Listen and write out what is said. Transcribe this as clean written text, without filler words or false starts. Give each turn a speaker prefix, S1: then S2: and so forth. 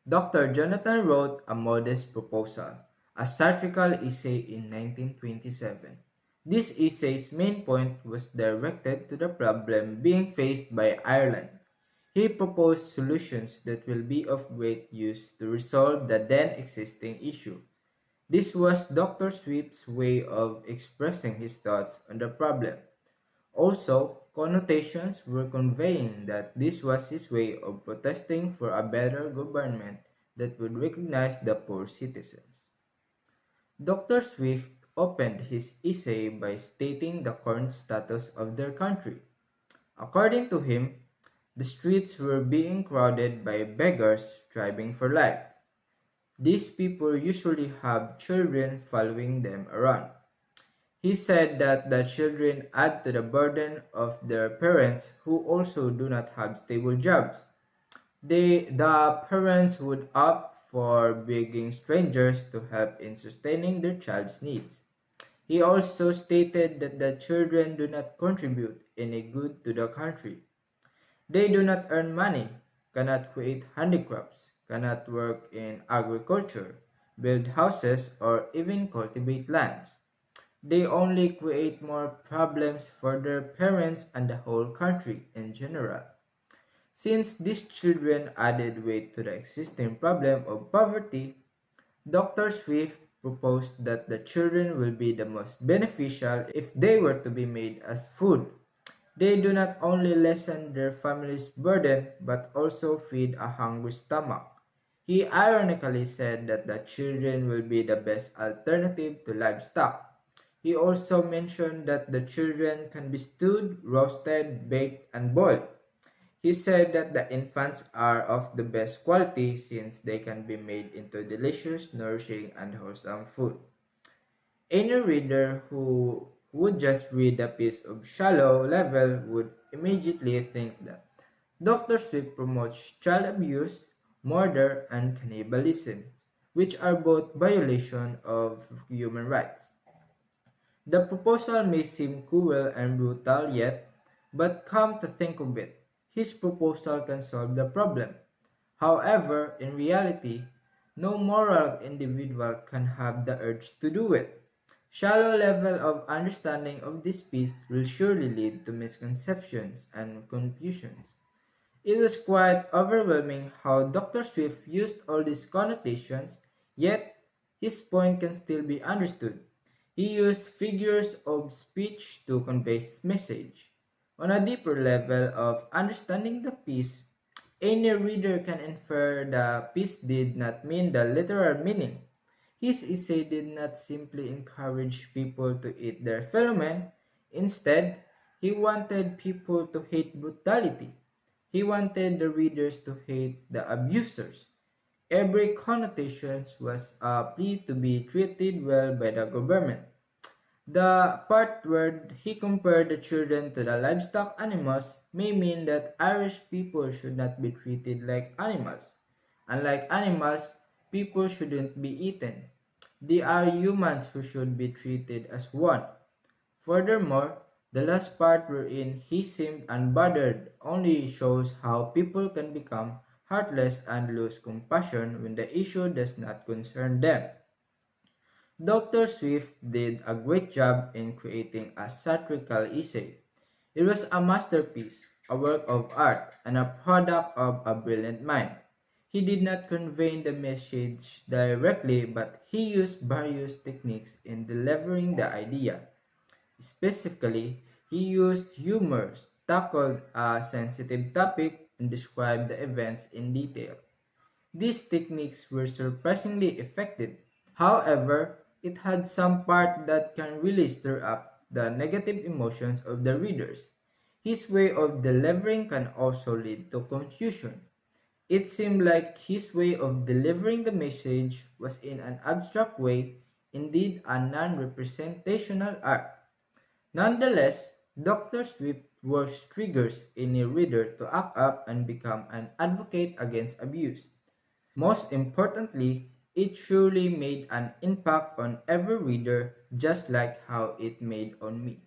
S1: Dr. Jonathan wrote A Modest Proposal, a satirical essay in 1927. This essay's main point was directed to the problem being faced by Ireland. He proposed solutions that will be of great use to resolve the then existing issue. This was Dr. Swift's way of expressing his thoughts on the problem. Also, connotations were conveying that this was his way of protesting for a better government that would recognize the poor citizens. Dr. Swift opened his essay by stating the current status of their country. According to him, the streets were being crowded by beggars striving for life. These people usually have children following them around. He said that the children add to the burden of their parents who also do not have stable jobs. The parents would opt for begging strangers to help in sustaining their child's needs. He also stated that the children do not contribute any good to the country. They do not earn money, cannot create handicrafts, cannot work in agriculture, build houses, or even cultivate lands. They only create more problems for their parents and the whole country in general. Since these children added weight to the existing problem of poverty, Dr. Swift proposed that the children will be the most beneficial if they were to be made as food. They do not only lessen their family's burden but also feed a hungry stomach. He ironically said that the children will be the best alternative to livestock. He also mentioned that the children can be stewed, roasted, baked, and boiled. He said that the infants are of the best quality since they can be made into delicious, nourishing, and wholesome food. Any reader who would just read a piece of shallow level would immediately think that Dr. Swift promotes child abuse, murder, and cannibalism, which are both violations of human rights. The proposal may seem cruel and brutal yet, but come to think of it, his proposal can solve the problem. However, in reality, no moral individual can have the urge to do it. Shallow level of understanding of this piece will surely lead to misconceptions and confusions. It was quite overwhelming how Dr. Swift used all these connotations, yet his point can still be understood. He used figures of speech to convey his message. On a deeper level of understanding the piece, any reader can infer the piece did not mean the literal meaning. His essay did not simply encourage people to eat their fellow men. Instead, he wanted people to hate brutality. He wanted the readers to hate the abusers. Every connotation was a plea to be treated well by the government. The part where he compared the children to the livestock animals may mean that Irish people should not be treated like animals. Unlike animals, people shouldn't be eaten. They are humans who should be treated as one. Furthermore, the last part wherein he seemed unbothered only shows how people can become heartless and lose compassion when the issue does not concern them. Dr. Swift did a great job in creating a satirical essay. It was a masterpiece, a work of art, and a product of a brilliant mind. He did not convey the message directly, but he used various techniques in delivering the idea. Specifically, he used humor, tackled a sensitive topic, and described the events in detail. These techniques were surprisingly effective. However, it had some part that can really stir up the negative emotions of the readers. His way of delivering can also lead to confusion. It seemed like his way of delivering the message was in an abstract way, indeed a non-representational art. Nonetheless, Dr. Swift works triggers any reader to act up and become an advocate against abuse. Most importantly, it surely made an impact on every reader just like how it made on me.